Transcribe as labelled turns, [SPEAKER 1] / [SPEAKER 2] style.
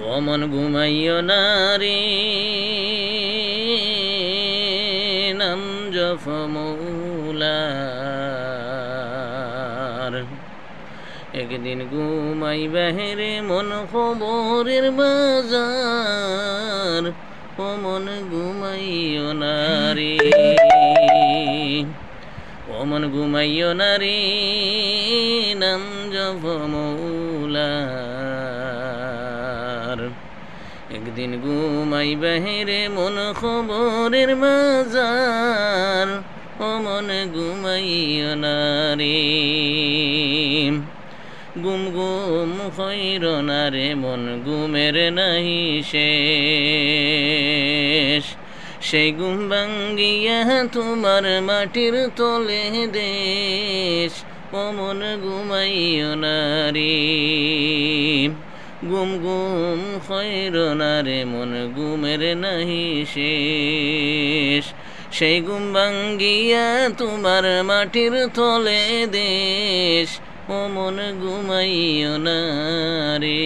[SPEAKER 1] ও মন ঘুমাইও না রে, নাম জপ মৌলার। একদিন ঘুমাইবা রে মন খবরের বাজার, ও মন ঘুমাইও না রে, ও মন ঘুমাইও না রে, নাম জপ মৌলার। একদিন ঘুমাইবা রে মন খবরের বাজার, ও মন ঘুমাইও না রে। গুম গুম হইর না রে মন, ঘুমের নাহি শেষ। সেই ঘুম ভাঙ্গিয়া তোমার মাটির তলে দেশ, ও মন ঘুমাইও না রে। গুম গুম হইর না রে মন, ঘুমের নাহি শেষ। সেই ঘুম ভাঙ্গিয়া তোমার মাটির তলে দেশ, ও মন ঘুমাইও না রে।